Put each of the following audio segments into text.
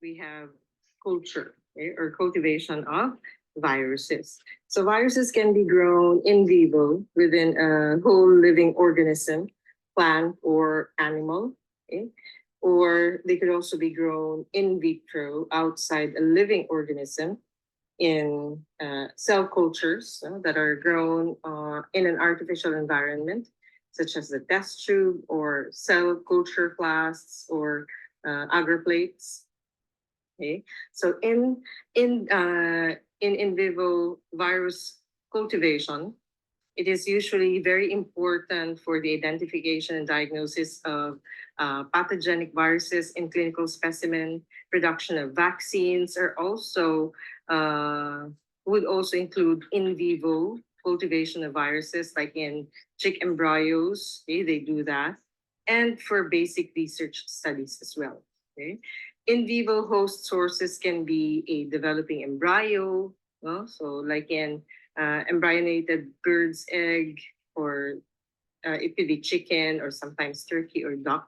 we have culture, okay, or cultivation of viruses. So viruses can be grown in vivo within a whole living organism, plant or animal, okay? Or they could also be grown in vitro outside a living organism in cell cultures that are grown in an artificial environment, such as the test tube or cell culture flasks or agar plates. Okay, so in vivo virus cultivation, it is usually very important for the identification and diagnosis of pathogenic viruses in clinical specimen. Production of vaccines are also would also include in vivo cultivation of viruses, like in chick embryos. Okay, they do that, and for basic research studies as well. Okay, in vivo host sources can be a developing embryo. Well, so like in embryonated bird's egg, or it could be chicken or sometimes turkey or duck.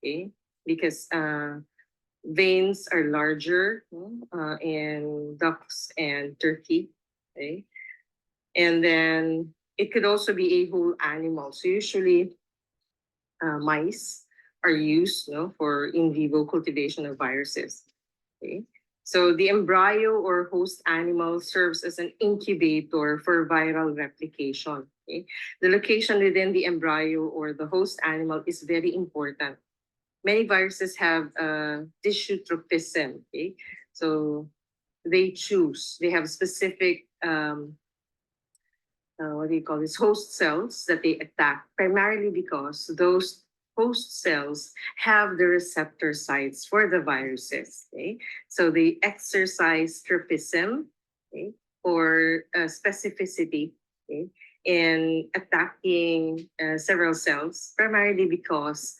Okay, because veins are larger in ducks and turkey. Okay, and then it could also be a whole animal. So usually mice are used, for in vivo cultivation of viruses. Okay. So the embryo or host animal serves as an incubator for viral replication. Okay. The location within the embryo or the host animal is very important. Many viruses have tissue tropism. Okay. So they have specific, what do you call this, host cells that they attack, primarily because those host cells have the receptor sites for the viruses. Okay, so they exercise tropism, okay, or specificity, okay, in attacking several cells, primarily because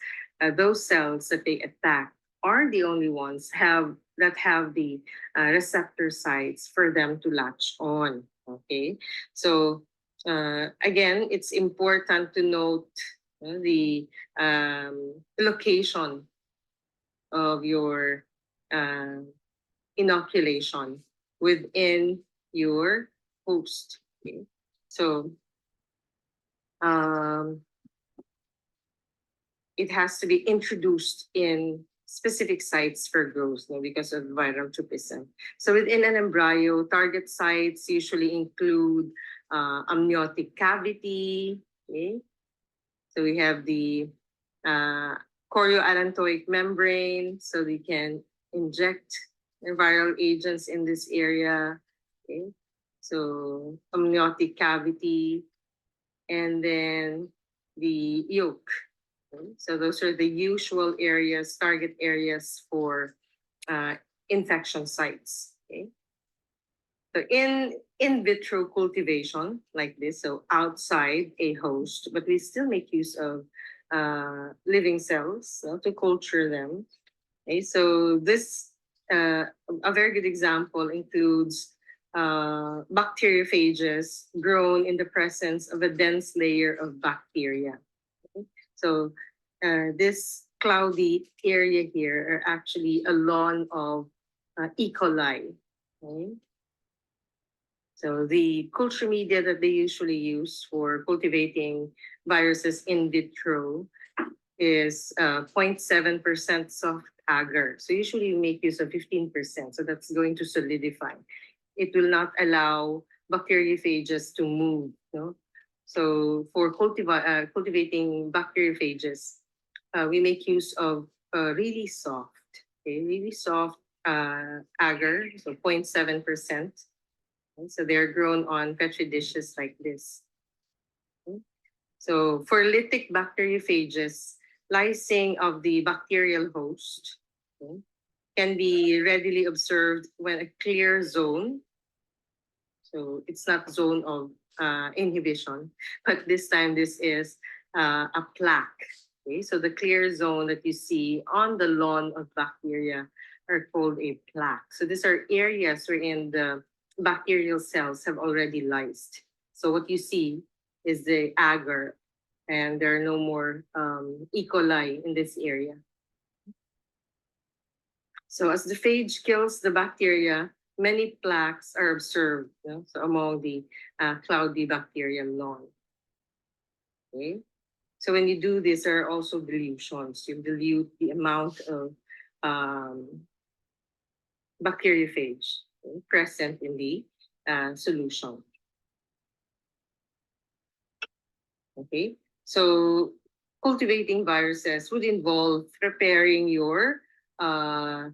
those cells that they attack are the only ones have the receptor sites for them to latch on. Okay, so again, it's important to note the location of your uh, inoculation within your host. Okay? So um, it has to be introduced in specific sites for growth, because of viral tropism. So within an embryo, target sites usually include amniotic cavity. Okay? So we have the uh, chorioallantoic membrane, so we can inject viral agents in this area. Okay? So amniotic cavity, and then the yolk. Okay? So those are the usual areas, target areas for uh, infection sites. Okay? So in vitro cultivation like this, so outside a host, but we still make use of living cells to culture them. Okay, so this a very good example includes bacteriophages grown in the presence of a dense layer of bacteria. Okay? So this cloudy area here are actually a lawn of E. coli. Okay? So the culture media that they usually use for cultivating viruses in vitro is 0.7% soft agar. So usually you make use of 15%. So that's going to solidify. It will not allow bacteriophages to move. No? So for cultivating bacteriophages, we make use of really soft agar, so 0.7%. So they're grown on petri dishes like this. Okay. So for lytic bacteriophages, lysing of the bacterial host, okay, can be readily observed when a clear zone, so it's not zone of inhibition, but this time this is a plaque. Okay, so the clear zone that you see on the lawn of bacteria are called a plaque. So these are areas wherein the bacterial cells have already lysed. So what you see is the agar, and there are no more E. coli in this area. So as the phage kills the bacteria, many plaques are observed, so among the cloudy bacterium lawn. Okay? So when you do this, there are also dilutions. You dilute the amount of um, bacteriophage, present in the solution. Okay, so cultivating viruses would involve preparing your uh,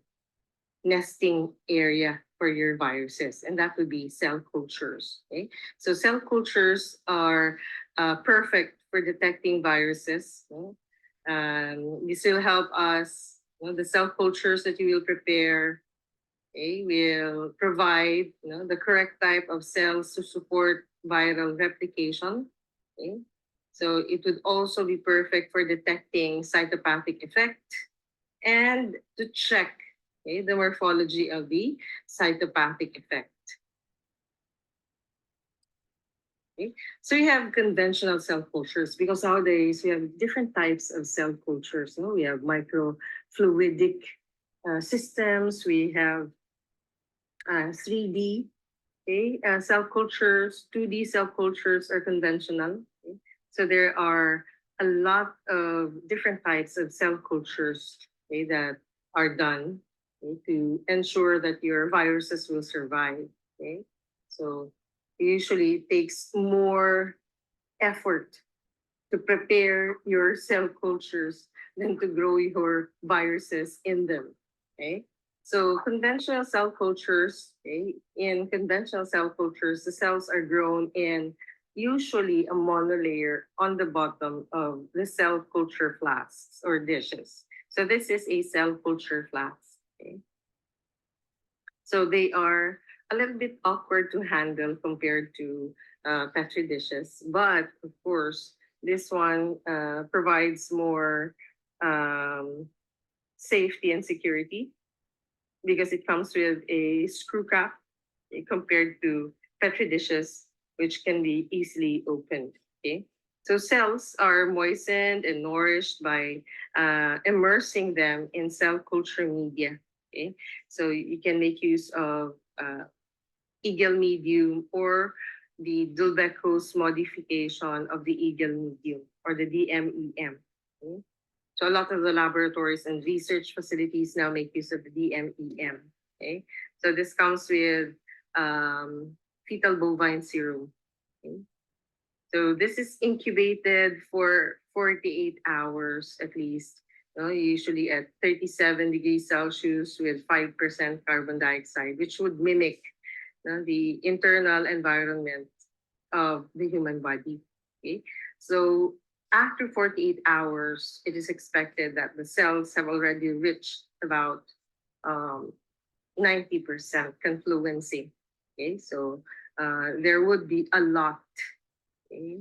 nesting area for your viruses, and that would be cell cultures. Okay, so cell cultures are perfect for detecting viruses. This will help us. The cell cultures that you will prepare, okay, will provide the correct type of cells to support viral replication. Okay? So it would also be perfect for detecting cytopathic effect and to check, okay, the morphology of the cytopathic effect. Okay? So you have conventional cell cultures because nowadays we have different types of cell cultures. We have microfluidic systems, we have 3D, okay, cell cultures, 2D cell cultures are conventional. Okay? So there are a lot of different types of cell cultures, okay, that are done, okay, to ensure that your viruses will survive. Okay, so usually it takes more effort to prepare your cell cultures than to grow your viruses in them. Okay. So conventional cell cultures, okay, in conventional cell cultures, the cells are grown in usually a monolayer on the bottom of the cell culture flasks or dishes. So this is a cell culture flask. Okay. So they are a little bit awkward to handle compared to petri dishes. But of course, this one provides more um, safety and security because it comes with a screw cap compared to petri dishes, which can be easily opened. Okay. So cells are moistened and nourished by immersing them in cell culture media. Okay, so you can make use of eagle medium or the Dulbecko's modification of the eagle medium or the DMEM. Okay? So a lot of the laboratories and research facilities now make use of the DMEM. Okay, so this comes with um, fetal bovine serum. Okay? So this is incubated for 48 hours at least. Usually at 37 degrees Celsius with 5% carbon dioxide, which would mimic the internal environment of the human body. Okay, so after 48 hours, it is expected that the cells have already reached about um, 90% confluency. Okay, so there would be a lot, okay,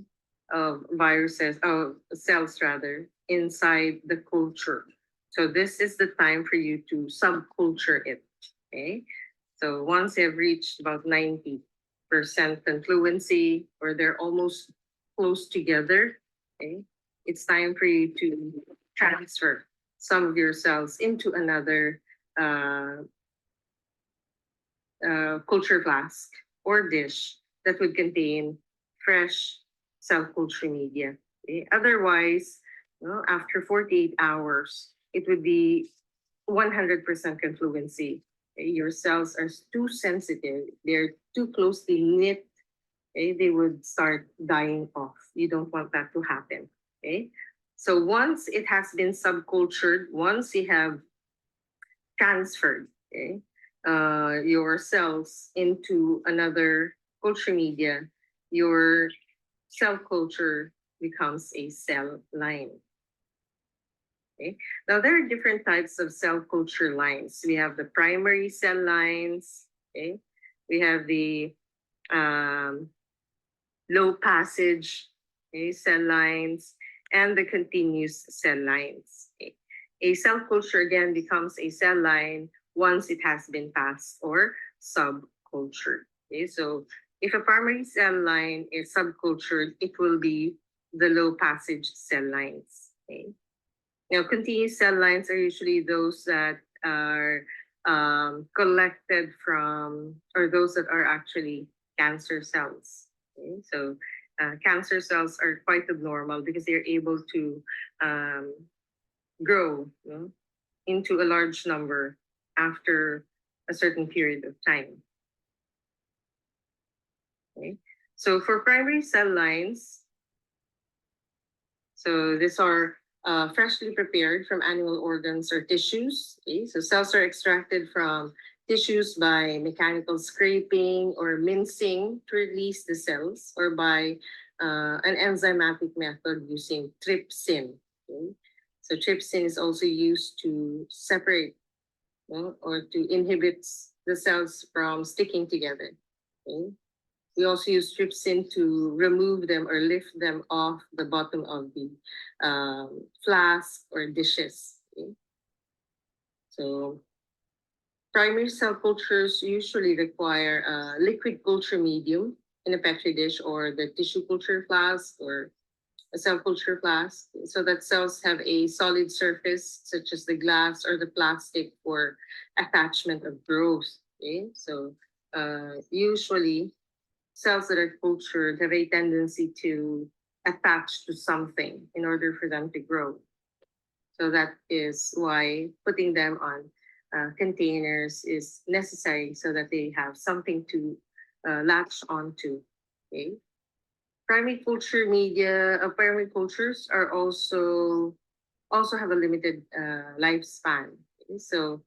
of viruses, of cells rather, inside the culture. So this is the time for you to subculture it. Okay, so once you've reached about 90% confluency, or they're almost close together, okay, it's time for you to transfer some of your cells into another uh, culture flask or dish that would contain fresh cell culture media. Okay? Otherwise, after 48 hours, it would be 100% confluency. Okay? Your cells are too sensitive, they're too closely knit, okay? They would start dying off. You don't want that to happen. Okay? So once it has been subcultured, once you have transferred, okay, your cells into another culture media, your cell culture becomes a cell line. Okay. Now there are different types of cell culture lines. We have the primary cell lines. Okay. We have the um, low passage, okay, cell lines, and the continuous cell lines. Okay. A cell culture again becomes a cell line once it has been passed or subcultured. Okay, so if a primary cell line is subcultured, it will be the low passage cell lines. Okay. Now, continuous cell lines are usually those that are collected from, or those that are actually cancer cells. Okay? So cancer cells are quite abnormal because they're able to um, grow, into a large number after a certain period of time. Okay? So for primary cell lines, so these are freshly prepared from animal organs or tissues. Okay? So cells are extracted from tissues by mechanical scraping or mincing to release the cells, or by an enzymatic method using trypsin. Okay? So trypsin is also used to separate, or to inhibit the cells from sticking together. Okay? We also use trypsin to remove them or lift them off the bottom of the flask or dishes. Okay? So primary cell cultures usually require a liquid culture medium in a petri dish, or the tissue culture flask, or a cell culture flask, so that cells have a solid surface such as the glass or the plastic for attachment of growth. Okay? So usually cells that are cultured have a tendency to attach to something in order for them to grow. So that is why putting them on containers is necessary, so that they have something to latch onto. Okay. Primary culture media, primary cultures are also have a limited lifespan. Okay? So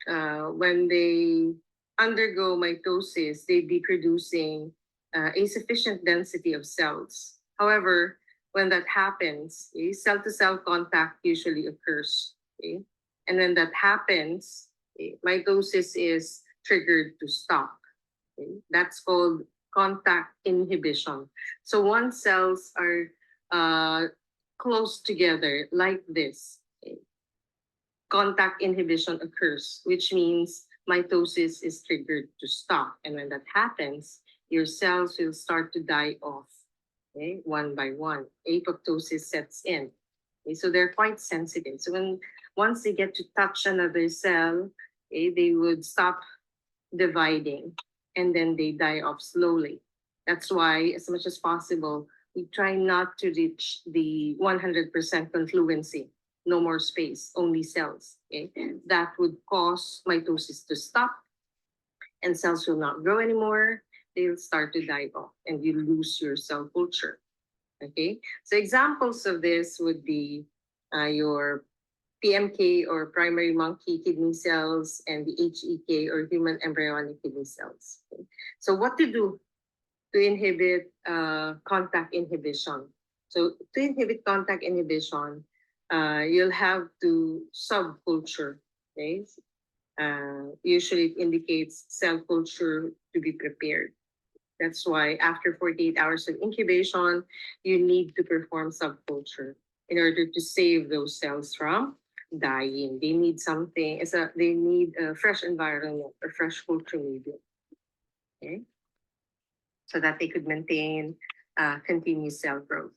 when they undergo mitosis, they'd be producing a sufficient density of cells. However, when that happens, cell to cell contact usually occurs. Okay? And when that happens, mitosis is triggered to stop. Okay? That's called contact inhibition. So once cells are close together like this, okay, contact inhibition occurs, which means mitosis is triggered to stop. And when that happens, your cells will start to die off, okay, one by one. Apoptosis sets in. Okay, so they're quite sensitive. So once they get to touch another cell, okay, they would stop dividing, and then they die off slowly. That's why, as much as possible, we try not to reach the 100% confluency, no more space, only cells. Okay? That would cause mitosis to stop, and cells will not grow anymore. They'll start to die off, and you lose your cell culture. Okay, so examples of this would be your PMK, or primary monkey kidney cells, and the HEK, or human embryonic kidney cells. Okay? So what to do to inhibit contact inhibition? So to inhibit contact inhibition, you'll have to subculture. Okay? Usually it indicates cell culture to be prepared. That's why after 48 hours of incubation, you need to perform subculture in order to save those cells from dying. They need something, they need a fresh environment, a fresh culture medium, okay? So that they could maintain continuous cell growth.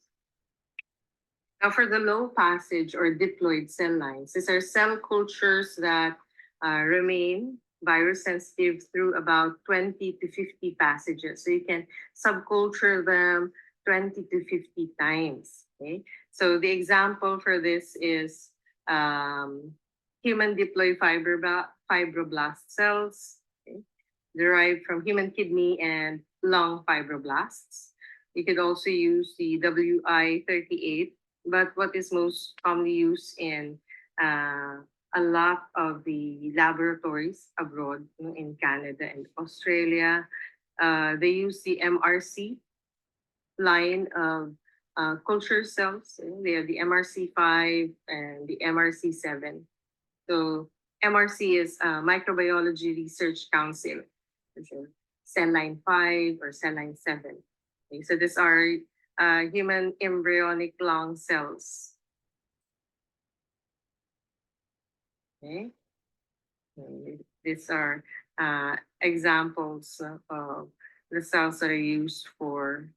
Now for the low passage or diploid cell lines, these are cell cultures that remain virus sensitive through about 20 to 50 passages. So you can subculture them 20 to 50 times. Okay? So the example for this is human diploid fibroblast cells, okay, derived from human kidney and lung fibroblasts. You could also use the WI38, but what is most commonly used in a lot of the laboratories abroad, in Canada and Australia, they use the MRC line of culture cells. They have the MRC5 and the MRC7. So MRC is Microbiology Research Council. So cell line 5 or cell line 7. Okay, so these are human embryonic lung cells. Okay. These are examples of the cells that are used for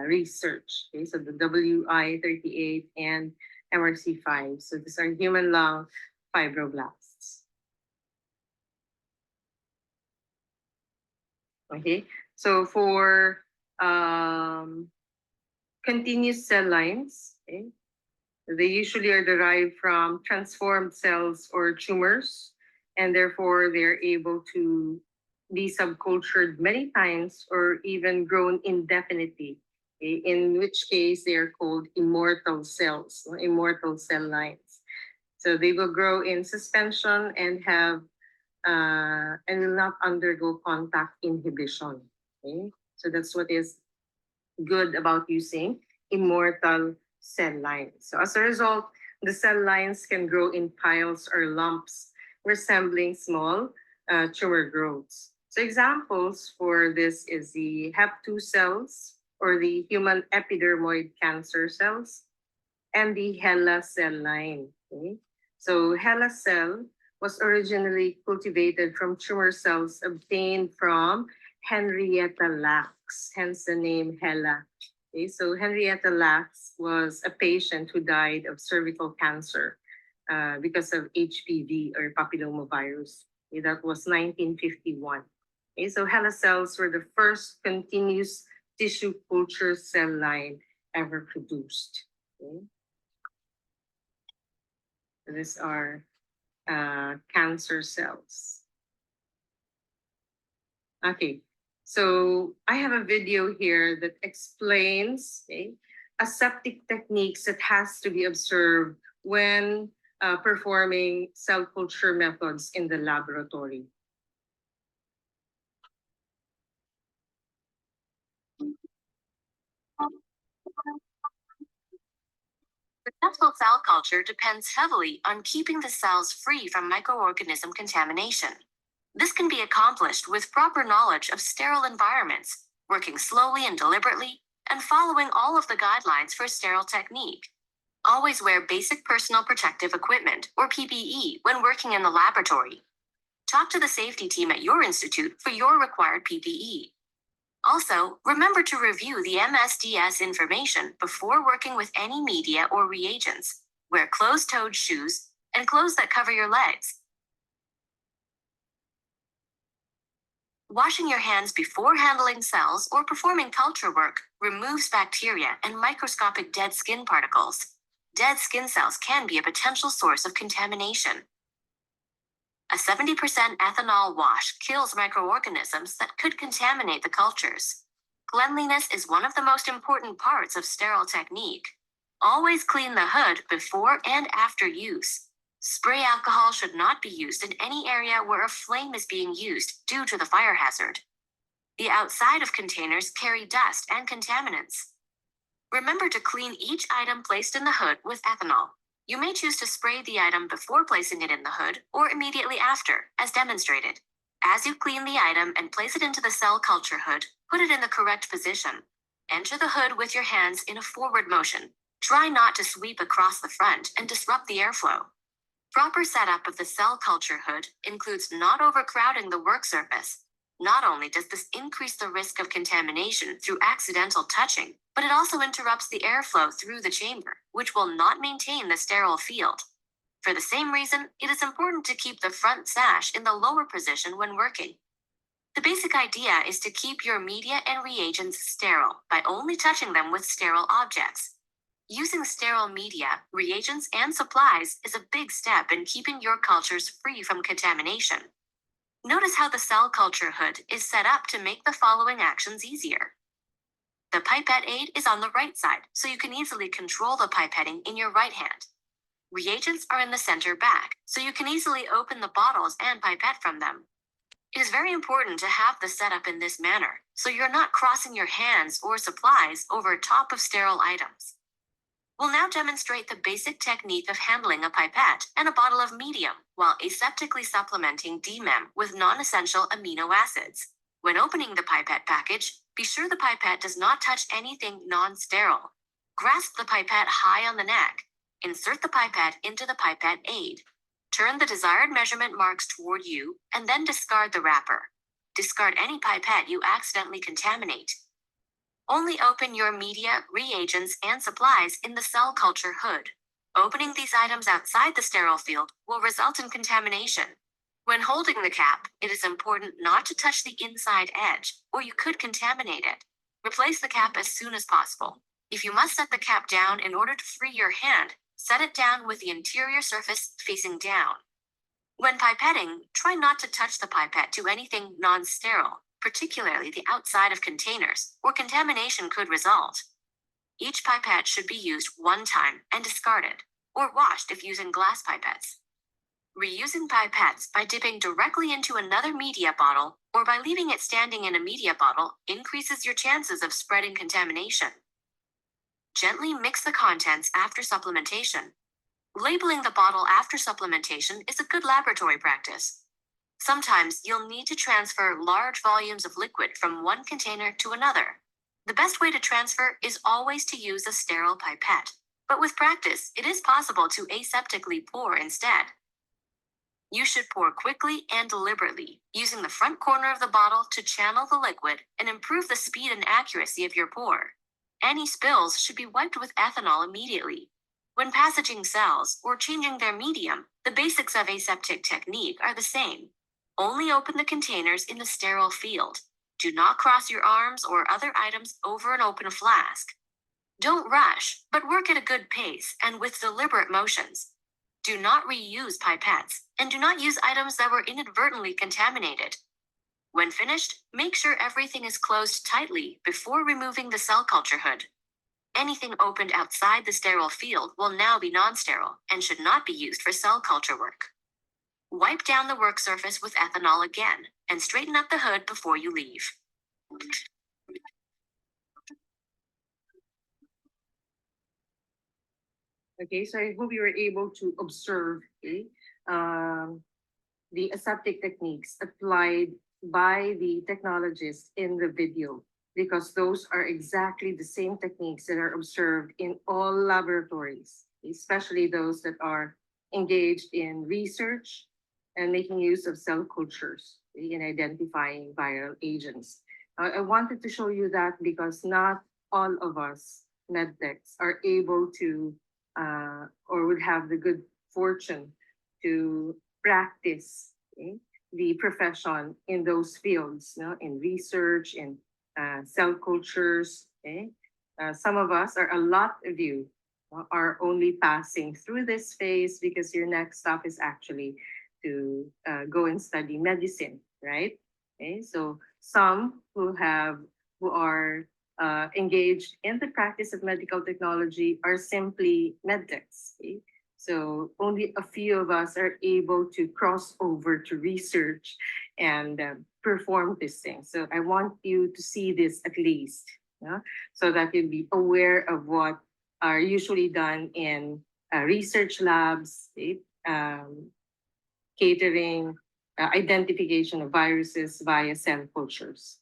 research. Okay, so the WI38 and MRC5. So these are human lung fibroblasts. Okay, so for continuous cell lines, okay, they usually are derived from transformed cells or tumors, and therefore they're able to be subcultured many times or even grown indefinitely, okay, in which case they are called immortal cells, or immortal cell lines. So they will grow in suspension and have and will not undergo contact inhibition. Okay, so that's what is good about using immortal cell lines. So as a result, the cell lines can grow in piles or lumps resembling small tumor growths. So examples for this is the HEP2 cells or the human epidermoid cancer cells and the HeLa cell line. Okay? So HeLa cell was originally cultivated from tumor cells obtained from Henrietta Lacks, hence the name HeLa. Okay, so Henrietta Lacks was a patient who died of cervical cancer because of HPV or papillomavirus. Okay, that was 1951. Okay, so HeLa cells were the first continuous tissue culture cell line ever produced. Okay. These are cancer cells. Okay, so I have a video here that explains, okay, aseptic techniques that has to be observed when performing cell culture methods in the laboratory. Successful cell culture depends heavily on keeping the cells free from microorganism contamination. This can be accomplished with proper knowledge of sterile environments, working slowly and deliberately, and following all of the guidelines for sterile technique. Always wear basic personal protective equipment, or PPE, when working in the laboratory. Talk to the safety team at your institute for your required PPE. Also, remember to review the MSDS information before working with any media or reagents. Wear closed-toed shoes and clothes that cover your legs. Washing your hands before handling cells or performing culture work removes bacteria and microscopic dead skin particles. Dead skin cells can be a potential source of contamination. A 70% ethanol wash kills microorganisms that could contaminate the cultures. Cleanliness is one of the most important parts of sterile technique. Always clean the hood before and after use. Spray alcohol should not be used in any area where a flame is being used due to the fire hazard. The outside of containers carry dust and contaminants. Remember to clean each item placed in the hood with ethanol. You may choose to spray the item before placing it in the hood or immediately after, as demonstrated. As you clean the item and place it into the cell culture hood, put it in the correct position. Enter the hood with your hands in a forward motion. Try not to sweep across the front and disrupt the airflow. Proper setup of the cell culture hood includes not overcrowding the work surface. Not only does this increase the risk of contamination through accidental touching, but it also interrupts the airflow through the chamber, which will not maintain the sterile field. For the same reason, it is important to keep the front sash in the lower position when working. The basic idea is to keep your media and reagents sterile by only touching them with sterile objects. Using sterile media, reagents, and supplies is a big step in keeping your cultures free from contamination. Notice how the cell culture hood is set up to make the following actions easier. The pipette aid is on the right side, so you can easily control the pipetting in your right hand. Reagents are in the center back, so you can easily open the bottles and pipette from them. It is very important to have the setup in this manner, so you're not crossing your hands or supplies over top of sterile items. We'll now demonstrate the basic technique of handling a pipette and a bottle of medium while aseptically supplementing DMEM with non-essential amino acids. When opening the pipette package, be sure the pipette does not touch anything non-sterile. Grasp the pipette high on the neck. Insert the pipette into the pipette aid. Turn the desired measurement marks toward you and then discard the wrapper. Discard any pipette you accidentally contaminate. Only open your media, reagents, and supplies in the cell culture hood. Opening these items outside the sterile field will result in contamination. When holding the cap, it is important not to touch the inside edge, or you could contaminate it. Replace the cap as soon as possible. If you must set the cap down in order to free your hand, set it down with the interior surface facing down. When pipetting, try not to touch the pipette to anything non-sterile, particularly the outside of containers, or contamination could result. Each pipette should be used one time and discarded, or washed if using glass pipettes. Reusing pipettes by dipping directly into another media bottle or by leaving it standing in a media bottle increases your chances of spreading contamination. Gently mix the contents after supplementation. Labeling the bottle after supplementation is a good laboratory practice. Sometimes you'll need to transfer large volumes of liquid from one container to another. The best way to transfer is always to use a sterile pipette, but with practice, it is possible to aseptically pour instead. You should pour quickly and deliberately, using the front corner of the bottle to channel the liquid and improve the speed and accuracy of your pour. Any spills should be wiped with ethanol immediately. When passaging cells or changing their medium, the basics of aseptic technique are the same. Only open the containers in the sterile field. Do not cross your arms or other items over an open flask. Don't rush, but work at a good pace and with deliberate motions. Do not reuse pipettes, and do not use items that were inadvertently contaminated. When finished, make sure everything is closed tightly before removing the cell culture hood. Anything opened outside the sterile field will now be non-sterile and should not be used for cell culture work. Wipe down the work surface with ethanol again, and straighten up the hood before you leave. Okay, so I hope you were able to observe um, the aseptic techniques applied by the technologists in the video, because those are exactly the same techniques that are observed in all laboratories, especially those that are engaged in research and making use of cell cultures in identifying viral agents. I wanted to show you that because not all of us medtechs are able to or would have the good fortune to practice the profession in those fields, in research, in cell cultures. Some of us, or a lot of you, are only passing through this phase because your next stop is actually to go and study medicine, right? Okay, so some who are engaged in the practice of medical technology are simply medtechs. Okay? So only a few of us are able to cross over to research and perform this thing. So I want you to see this at least, so that you'll be aware of what are usually done in research labs, okay? Catering, identification of viruses via cell cultures.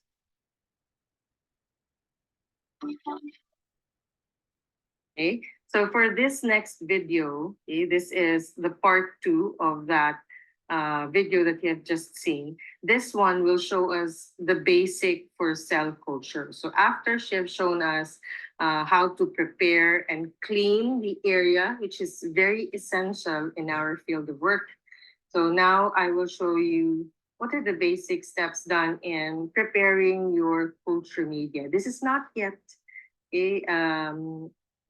Okay, so for this next video, okay, this is the part 2 of that video that you have just seen. This one will show us the basic for cell culture. So after she has shown us how to prepare and clean the area, which is very essential in our field of work. So now I will show you what are the basic steps done in preparing your culture media. This is not yet a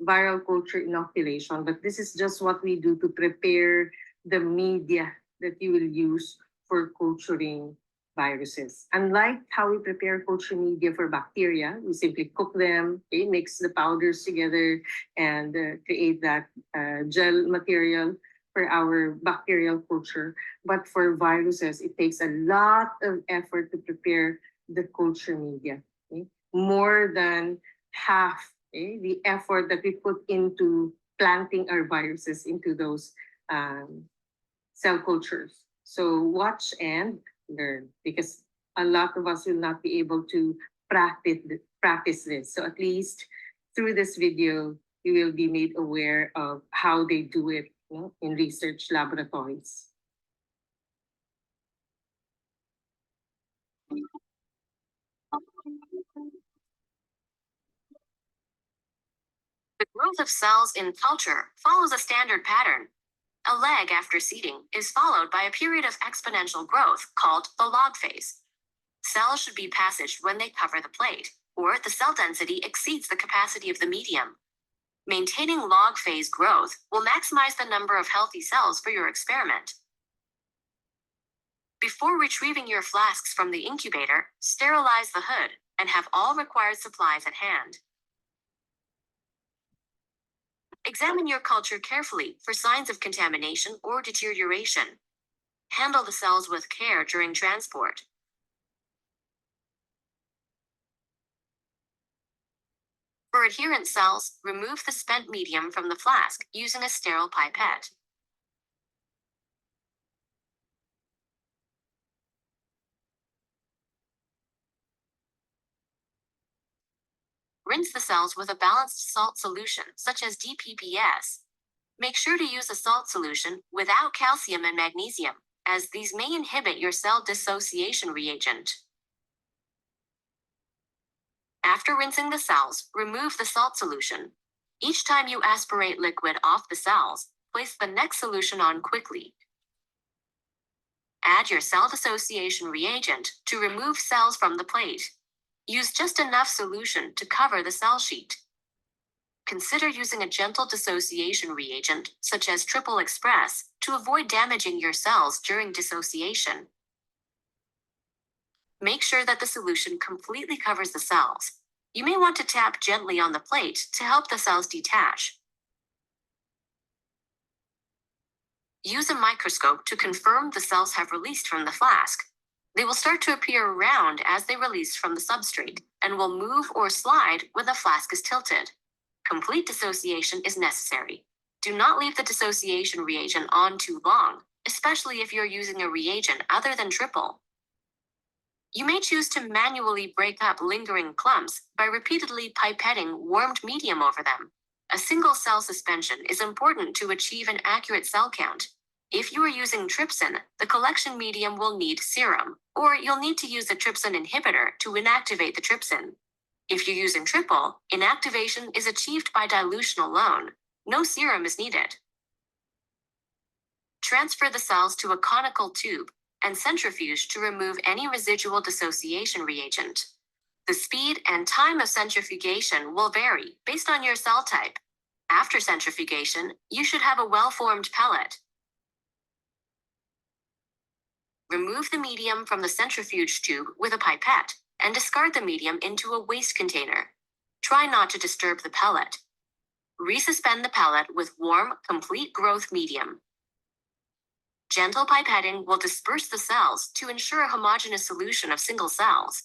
viral culture inoculation, but this is just what we do to prepare the media that you will use for culturing viruses. Unlike how we prepare culture media for bacteria, we simply cook them, okay, mix the powders together, and create that gel material for our bacterial culture. But for viruses, it takes a lot of effort to prepare the culture media. Okay? More than half the effort that we put into planting our viruses into those cell cultures. So watch and learn, because a lot of us will not be able to practice this. So at least through this video, you will be made aware of how they do it, in research laboratories. The growth of cells in culture follows a standard pattern. A lag after seeding is followed by a period of exponential growth called the log phase. Cells should be passaged when they cover the plate, or the cell density exceeds the capacity of the medium. Maintaining log phase growth will maximize the number of healthy cells for your experiment. Before retrieving your flasks from the incubator, sterilize the hood and have all required supplies at hand. Examine your culture carefully for signs of contamination or deterioration. Handle the cells with care during transport. For adherent cells, remove the spent medium from the flask using a sterile pipette. Rinse the cells with a balanced salt solution, such as DPPS. Make sure to use a salt solution without calcium and magnesium, as these may inhibit your cell dissociation reagent. After rinsing the cells, remove the salt solution. Each time you aspirate liquid off the cells, place the next solution on quickly. Add your cell dissociation reagent to remove cells from the plate. Use just enough solution to cover the cell sheet. Consider using a gentle dissociation reagent, such as Triple Express, to avoid damaging your cells during dissociation. Make sure that the solution completely covers the cells. You may want to tap gently on the plate to help the cells detach. Use a microscope to confirm the cells have released from the flask. They will start to appear round as they release from the substrate and will move or slide when the flask is tilted. Complete dissociation is necessary. Do not leave the dissociation reagent on too long, especially if you're using a reagent other than triple. You may choose to manually break up lingering clumps by repeatedly pipetting warmed medium over them. A single cell suspension is important to achieve an accurate cell count. If you are using trypsin, the collection medium will need serum, or you'll need to use a trypsin inhibitor to inactivate the trypsin. If you're using triple, inactivation is achieved by dilution alone. No serum is needed. Transfer the cells to a conical tube and centrifuge to remove any residual dissociation reagent. The speed and time of centrifugation will vary based on your cell type. After centrifugation, you should have a well-formed pellet. Remove the medium from the centrifuge tube with a pipette and discard the medium into a waste container. Try not to disturb the pellet. Resuspend the pellet with warm, complete growth medium. Gentle pipetting will disperse the cells to ensure a homogeneous solution of single cells.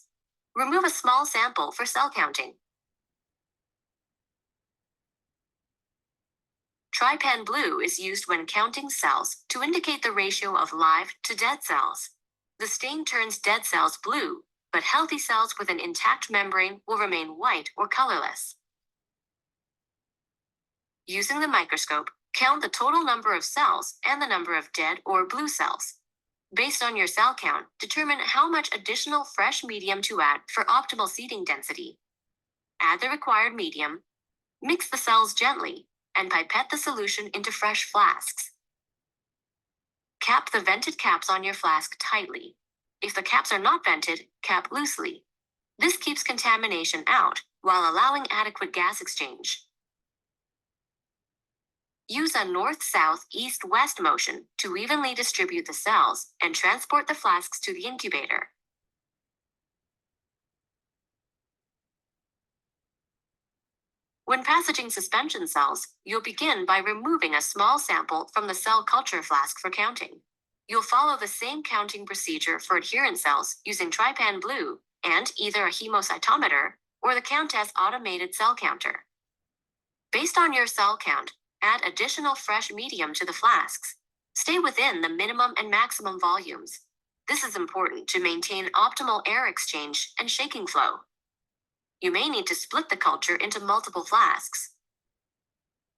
Remove a small sample for cell counting. Trypan blue is used when counting cells to indicate the ratio of live to dead cells. The stain turns dead cells blue, but healthy cells with an intact membrane will remain white or colorless. Using the microscope, count the total number of cells and the number of dead or blue cells. Based on your cell count, determine how much additional fresh medium to add for optimal seeding density. Add the required medium, mix the cells gently, and pipette the solution into fresh flasks. Cap the vented caps on your flask tightly. If the caps are not vented, cap loosely. This keeps contamination out while allowing adequate gas exchange. Use a north-south, east-west motion to evenly distribute the cells and transport the flasks to the incubator. When passaging suspension cells, you'll begin by removing a small sample from the cell culture flask for counting. You'll follow the same counting procedure for adherent cells using Trypan Blue and either a hemocytometer or the Countess automated cell counter. Based on your cell count, add additional fresh medium to the flasks. Stay within the minimum and maximum volumes. This is important to maintain optimal air exchange and shaking flow. You may need to split the culture into multiple flasks.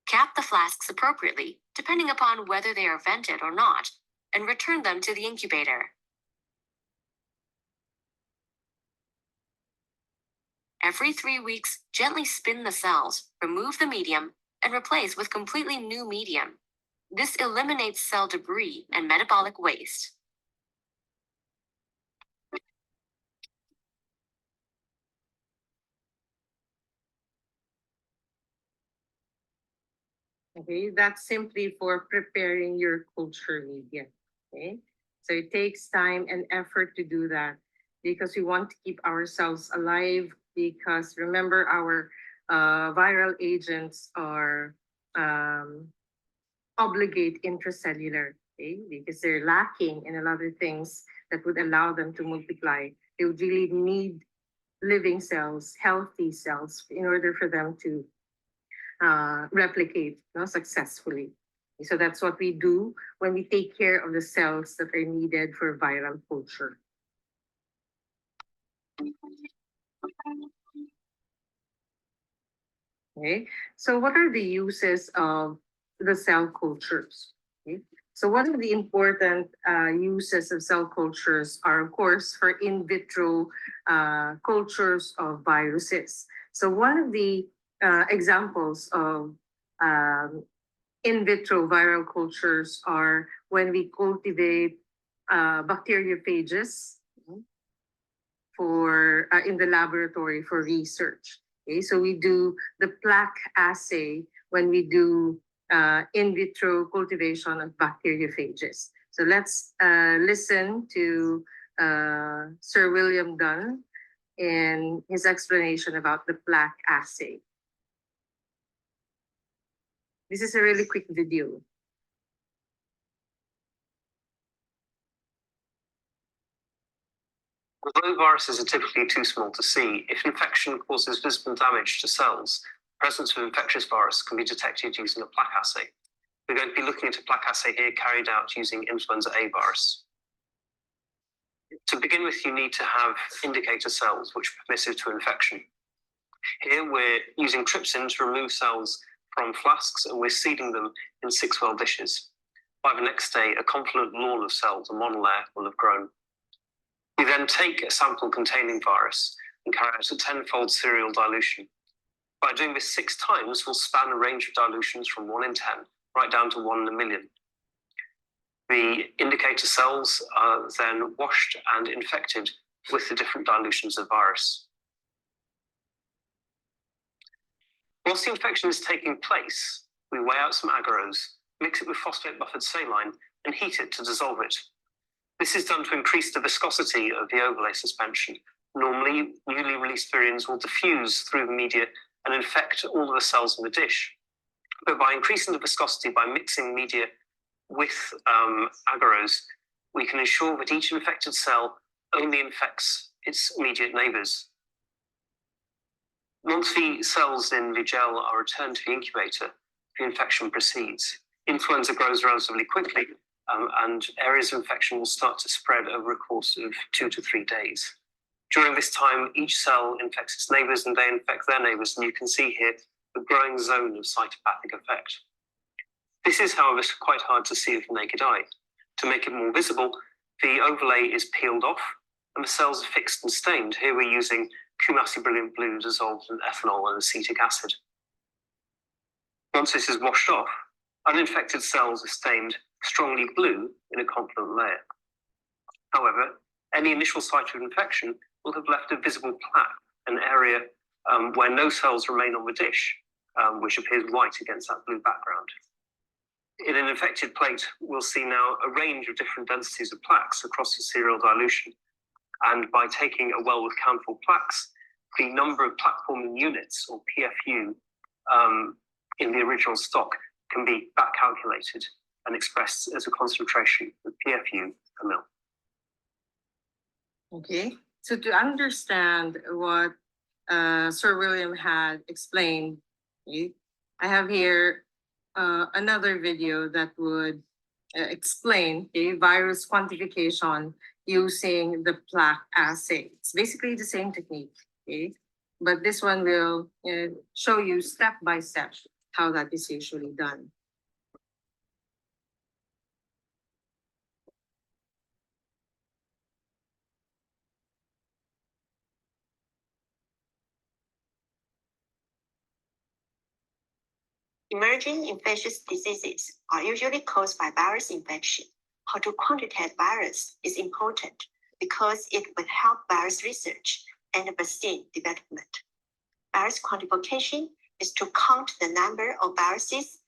Cap the flasks appropriately, depending upon whether they are vented or not, and return them to the incubator. Every 3 weeks, gently spin the cells, remove the medium, and replace with completely new medium. This eliminates cell debris and metabolic waste. Okay, that's simply for preparing your culture media. Okay, so it takes time and effort to do that because we want to keep ourselves alive. Because remember, our viral agents are um, obligate intracellular, okay, because they're lacking in a lot of things that would allow them to multiply. They would really need living cells, healthy cells, in order for them to replicate, successfully. So that's what we do when we take care of the cells that are needed for viral culture. Okay, so what are the uses of the cell cultures? Okay, so one of the important uses of cell cultures are, of course, for in vitro cultures of viruses. So one of the examples of um, in vitro viral cultures are when we cultivate bacteriophages for in the laboratory for research. Okay, so we do the plaque assay when we do in vitro cultivation of bacteriophages. So let's listen to Sir William Dunn in his explanation about the plaque assay. This is a really quick video. Although viruses are typically too small to see, if infection causes visible damage to cells, the presence of infectious virus can be detected using a plaque assay. We're going to be looking at a plaque assay here carried out using influenza A virus. To begin with, you need to have indicator cells which are permissive to infection. Here we're using trypsin to remove cells from flasks, and we're seeding them in 6-well dishes. By the next day, a confluent lawn of cells, a monolayer, will have grown. We then take a sample containing virus and carry out a 10-fold serial dilution. By doing this 6 times, we'll span a range of dilutions from 1 in 10 right down to 1 in a million. The indicator cells are then washed and infected with the different dilutions of virus. Whilst the infection is taking place, we weigh out some agarose, mix it with phosphate buffered saline, and heat it to dissolve it. This is done to increase the viscosity of the overlay suspension. Normally, newly released virions will diffuse through the media and infect all of the cells in the dish. But by increasing the viscosity by mixing media with agarose, we can ensure that each infected cell only infects its immediate neighbors. Once the cells in the gel are returned to the incubator, the infection proceeds. Influenza grows relatively quickly, and areas of infection will start to spread over a course of 2 to 3 days. During this time, each cell infects its neighbors and they infect their neighbors, and you can see here a growing zone of cytopathic effect. This is, however, quite hard to see with the naked eye. To make it more visible, the overlay is peeled off and the cells are fixed and stained. Here we're using Kumasi Brilliant Blue dissolved in ethanol and acetic acid. Once this is washed off, uninfected cells are stained strongly blue in a confluent layer. However, any initial site of infection will have left a visible plaque, an area where no cells remain on the dish, which appears white against that blue background. In an infected plate, we'll see now a range of different densities of plaques across the serial dilution. And by taking a well with countable plaques, the number of plaque-forming units, or PFU, in the original stock can be back calculated and expressed as a concentration of PFU per mil. Okay, so to understand what Sir William had explained, okay, I have here another video that would explain virus quantification using the plaque assay. It's basically the same technique, okay? But this one will show you step by step how that is usually done. Emerging infectious diseases are usually caused by virus infection. How to quantitate virus is important because it will help virus research and vaccine development. Virus quantification is to count the number of viruses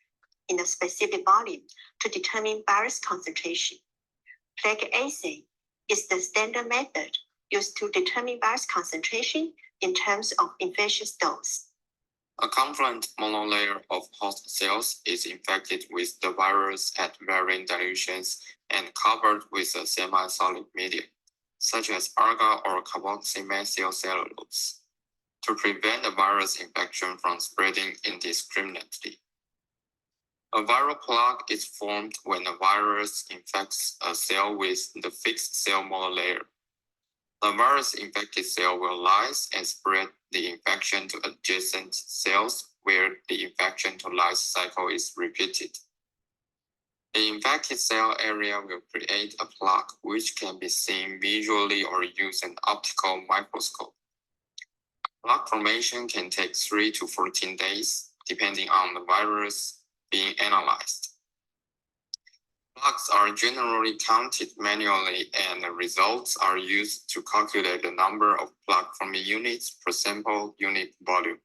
in a specific volume to determine virus concentration. Plaque assay is the standard method used to determine virus concentration in terms of infectious dose. A confluent monolayer of host cells is infected with the virus at varying dilutions and covered with a semi-solid medium, such as agar or carboxymethyl cellulose, to prevent the virus infection from spreading indiscriminately. A viral plaque is formed when a virus infects a cell with the fixed cell monolayer. The virus-infected cell will lyse and spread the infection to adjacent cells where the infection to lyse cycle is repeated. The infected cell area will create a plaque which can be seen visually or use an optical microscope. Plaque formation can take 3 to 14 days, depending on the virus being analyzed. Plaques are generally counted manually, and the results are used to calculate the number of plaque forming units per sample unit volume.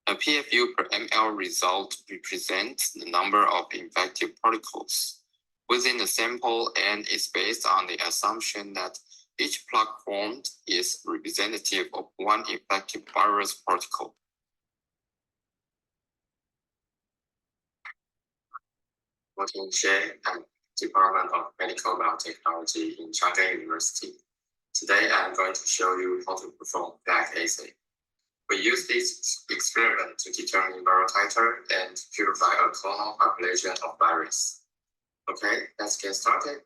A PFU per ml result represents the number of infective particles within the sample and is based on the assumption that each plaque formed is representative of one infective virus particle. And Department of Medical Biotechnology in Changchun University. Today, I'm going to show you how to perform plaque assay. We use this experiment to determine viral titer and purify a clonal population of virus. Okay, let's get started.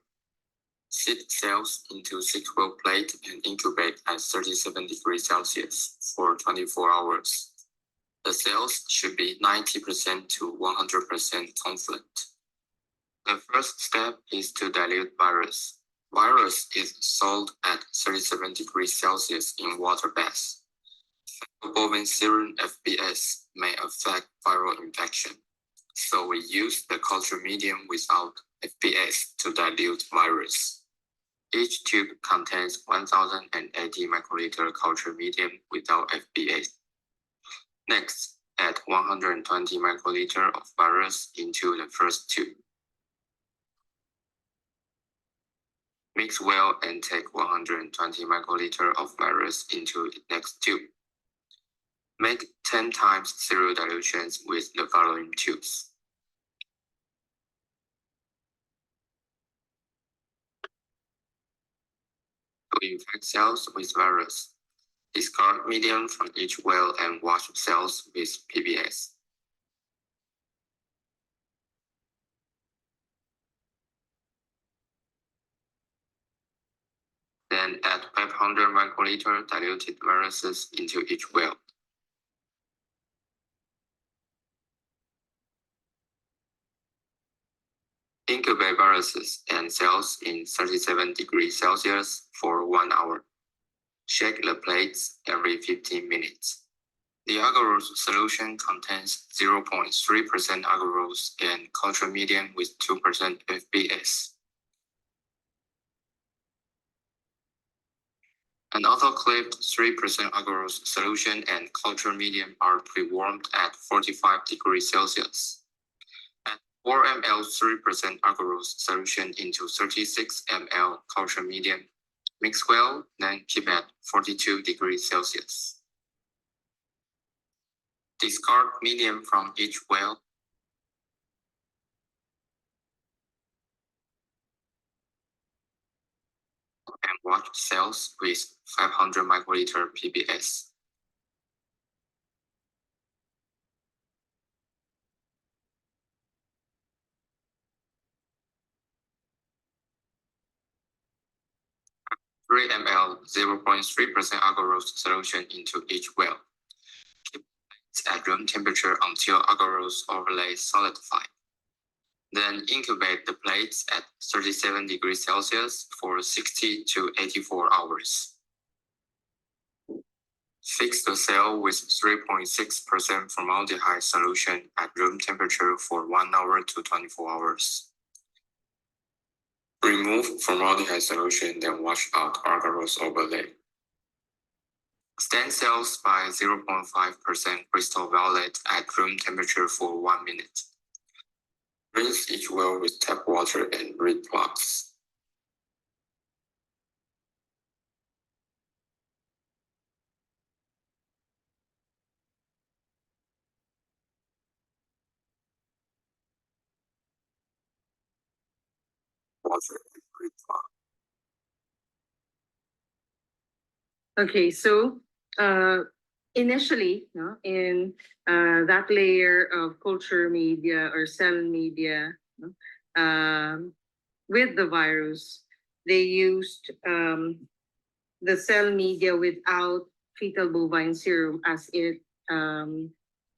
Seed cells into 6-well plate and incubate at 37 degrees Celsius for 24 hours. The cells should be 90% to 100% confluent. The first step is to dilute virus. Virus is sold at 37 degrees Celsius in water bath. Bovine serum FBS may affect viral infection, so we use the culture medium without FBS to dilute virus. Each tube contains 1080 microliter culture medium without FBS. Next, add 120 microliter of virus into the first tube. Mix well and take 120 microliter of virus into the next tube. Make 10 times zero dilutions with the following tubes. To infect cells with virus, discard medium from each well and wash cells with PBS. Then add 500 microliter diluted viruses into each well. Incubate viruses and cells in 37 degrees Celsius for 1 hour. Shake the plates every 15 minutes. The agarose solution contains 0.3% agarose and culture medium with 2% FBS. An autoclaved 3% agarose solution and culture medium are pre-warmed at 45 degrees Celsius. Add 4 ml 3% agarose solution into 36 ml culture medium. Mix well, then keep at 42 degrees Celsius. Discard medium from each well. And wash cells with 500 microliter PBS. Three ml 0.3% agarose solution into each well. Keep it at room temperature until agarose overlay solidify. Then incubate the plates at 37 degrees Celsius for 60 to 84 hours. Fix the cell with 3.6% formaldehyde solution at room temperature for 1 hour to 24 hours. Remove formaldehyde solution, then wash out agarose overlay. Stain cells by 0.5% crystal violet at room temperature for 1 minute. Rinse each well with tap water and reed plugs. Water and reed plug. Okay, so initially, no, in that layer of culture media or cell media, no, with the virus, they used the cell media without fetal bovine serum as it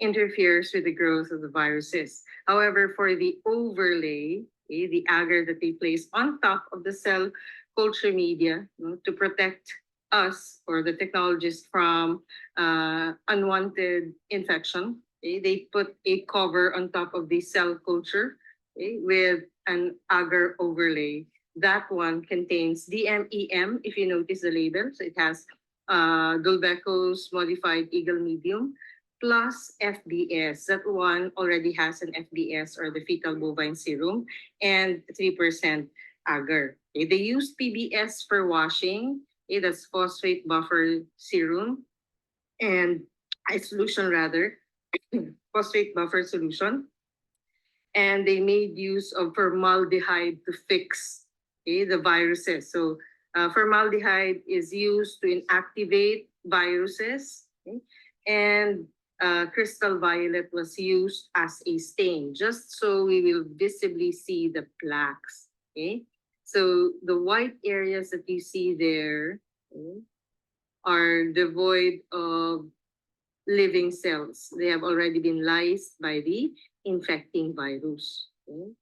interferes with the growth of the viruses. However, for the overlay, the agar that they place on top of the cell culture media, to protect us or the technologists from unwanted infection, they put a cover on top of the cell culture with an agar overlay. That one contains DMEM, if you notice the label. So it has Dulbeco's modified eagle medium plus FBS. That one already has an FBS or the fetal bovine serum and 3% agar. Okay, they use PBS for washing. Okay, that's phosphate buffer serum and a solution rather, phosphate buffer solution. And they made use of formaldehyde to fix the viruses. So formaldehyde is used to inactivate viruses, and crystal violet was used as a stain, just so we will visibly see the plaques. Okay, so the white areas that you see there are devoid of living cells. They have already been lysed by the infecting virus. Okay?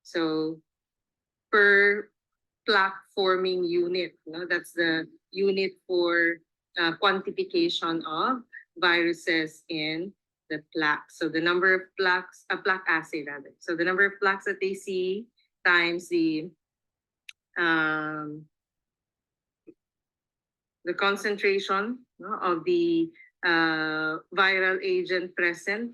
So per plaque forming unit, that's the unit for quantification of viruses in the plaque. So the number of plaques, a plaque assay rather. So the number of plaques that they see times the concentration of the viral agent present,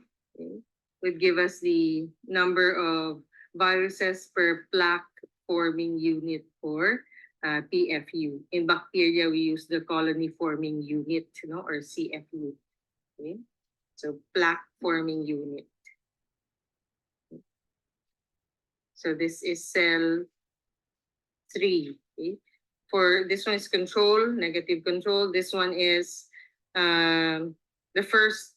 would give us the number of viruses per plaque forming unit for PFU. In bacteria, we use the colony forming unit, or CFU. Okay? So plaque forming unit. So this is cell 3. Okay? For this one is control, negative control. This one is the first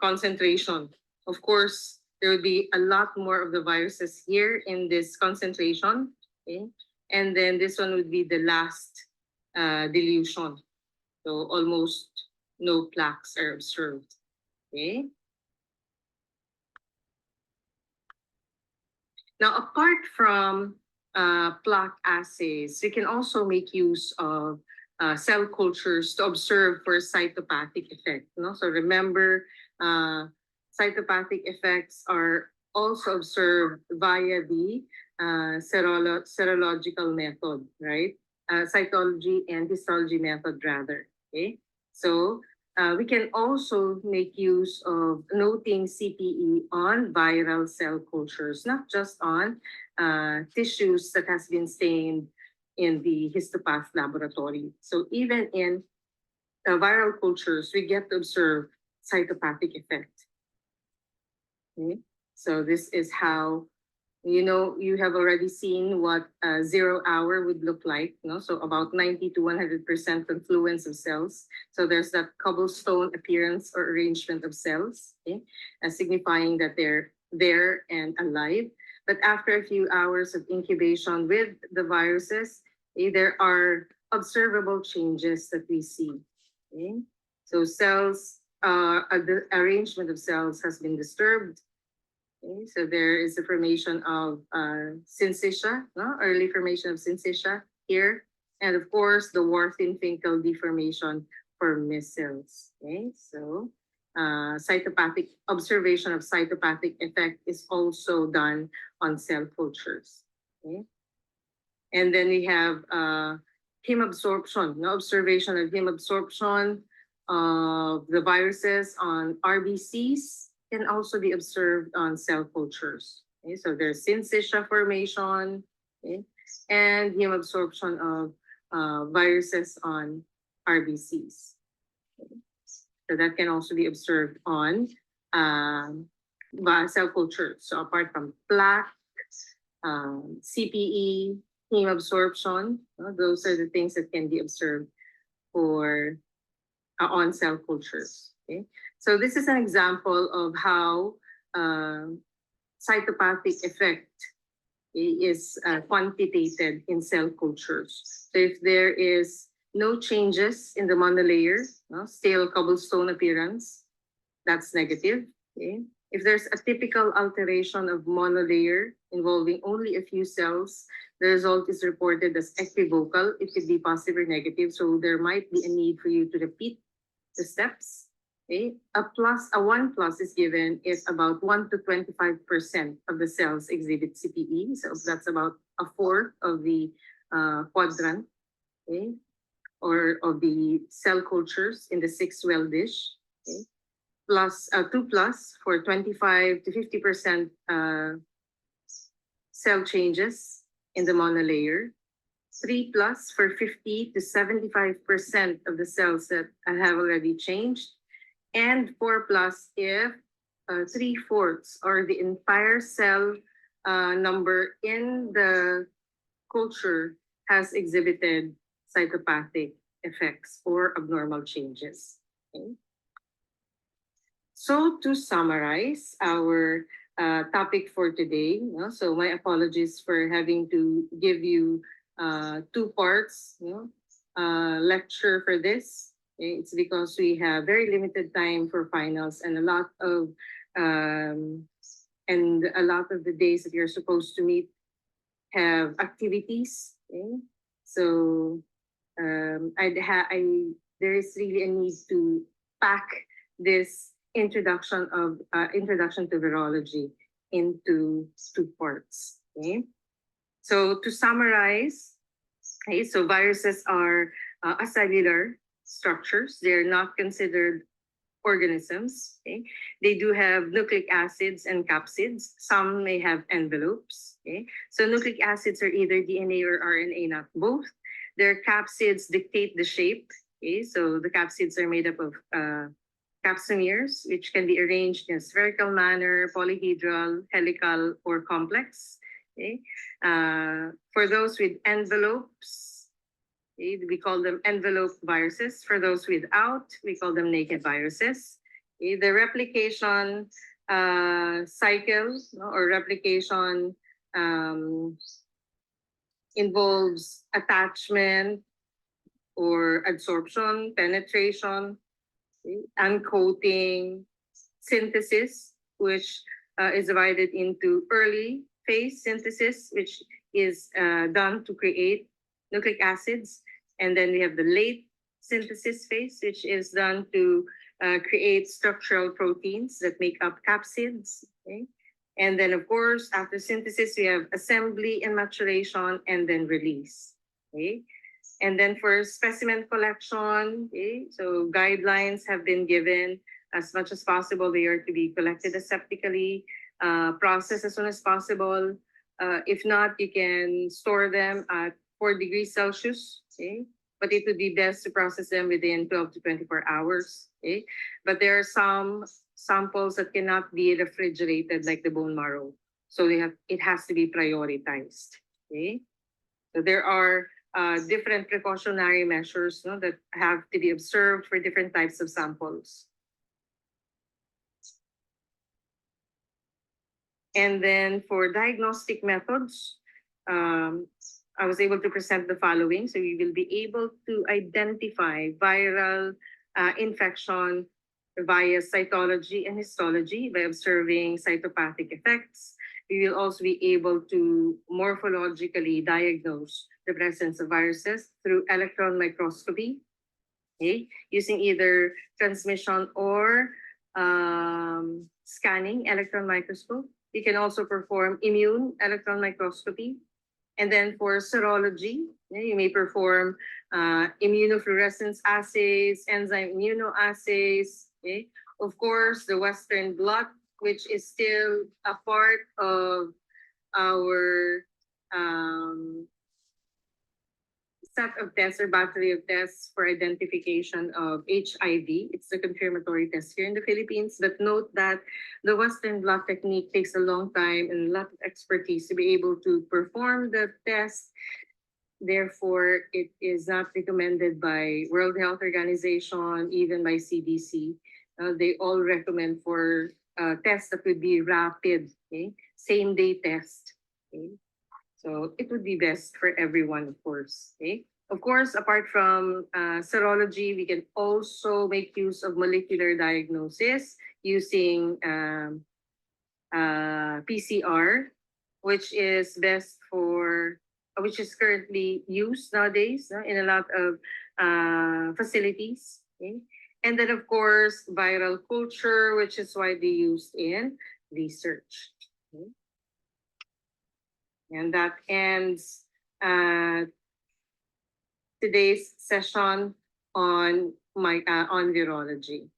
concentration. Of course, there will be a lot more of the viruses here in this concentration. Okay? And then this one would be the last dilution. So almost no plaques are observed. Okay? Now, apart from plaque assays, we can also make use of cell cultures to observe for cytopathic effect. So remember, cytopathic effects are also observed via the serological method, right? Cytology and histology method rather. Okay, so we can also make use of noting CPE on viral cell cultures, not just on tissues that has been stained in the histopath laboratory. So even in viral cultures, we get to observe cytopathic effect. Okay? So this is how, you have already seen what 0 hour would look like. So about 90 to 100% confluence of cells. So there's that cobblestone appearance or arrangement of cells, signifying that they're there and alive. But after a few hours of incubation with the viruses, there are observable changes that we see. Okay? So cells, the arrangement of cells has been disturbed. Okay? So there is the formation of syncytia, early formation of syncytia here. And of course, the Warthin-Finkel deformation for measles. Okay, so cytopathic observation of cytopathic effect is also done on cell cultures. Okay, and then we have heme absorption. No observation of heme absorption of the viruses on RBCs can also be observed on cell cultures. Okay, so there's syncytia formation, okay, and heme absorption of viruses on RBCs. Okay. So that can also be observed on cell cultures. So apart from plaque, CPE, heme absorption, those are the things that can be observed for on cell cultures. Okay, so this is an example of how cytopathic effect is quantitated in cell cultures. So if there is no changes in the monolayer, stale cobblestone appearance, that's negative. Okay. If there's a typical alteration of monolayer involving only a few cells, the result is reported as equivocal. It could be positive or negative, so there might be a need for you to repeat the steps. Okay. A 1 plus is given if about 1 to 25% of the cells exhibit CPE. So that's about a fourth of the quadrant, okay, or of the cell cultures in the 6-well dish. Okay. Plus 2 plus for 25 to 50% cell changes in the monolayer. 3 plus for 50 to 75% of the cells that have already changed, and 4 plus if 3/4 or the entire cell number in the culture has exhibited cytopathic effects or abnormal changes. Okay. So to summarize our topic for today, so my apologies for having to give you 2 parts lecture for this. Okay. It's because we have very limited time for finals and a lot of the days that you're supposed to meet have activities. Okay. So there is really a need to pack this introduction to virology into 2 parts. Okay. So to summarize, okay, so viruses are acellular structures. They're not considered organisms. Okay. They do have nucleic acids and capsids. Some may have envelopes. Okay. So nucleic acids are either DNA or RNA, not both. Their capsids dictate the shape. Okay. So the capsids are made up of capsomeres, which can be arranged in a spherical manner, polyhedral, helical, or complex. Okay. For those with envelopes, okay, we call them envelope viruses. For those without, we call them naked viruses. Okay. The replication cycles or replication involves attachment or adsorption, penetration, okay, uncoating, synthesis, which is divided into early phase synthesis, which is done to create nucleic acids. And then we have the late synthesis phase, which is done to create structural proteins that make up capsids. Okay? And then, of course, after synthesis, we have assembly and maturation, and then release. Okay? And then for specimen collection, okay, so guidelines have been given. As much as possible, they are to be collected aseptically, processed as soon as possible. If not, you can store them at 4 degrees Celsius, okay? But it would be best to process them within 12 to 24 hours, okay? But there are some samples that cannot be refrigerated, like the bone marrow. So it has to be prioritized, okay? So there are different precautionary measures that have to be observed for different types of samples. And then for diagnostic methods, I was able to present the following. So we will be able to identify viral infection via cytology and histology by observing cytopathic effects. we will also be able to morphologically diagnose the presence of viruses through electron microscopy, okay, using either transmission or scanning electron microscope. You can also perform immune electron microscopy. And then for serology, you may perform immunofluorescence assays, enzyme immunoassays. Okay? Of course, the Western blot, which is still a part of our set of tests or battery of tests for identification of HIV. It's the confirmatory test here in the Philippines. But note that the Western blot technique takes a long time and a lot of expertise to be able to perform the test. Therefore, it is not recommended by World Health Organization, even by CDC. They all recommend for tests that would be rapid, okay? Same day test. Okay? So it would be best for everyone, of course. Okay. Of course, apart from serology, we can also make use of molecular diagnosis using PCR, which is best for, which is currently used nowadays in a lot of facilities. Okay. And then, of course, viral culture, which is widely used in research. Okay. And that ends today's session on virology.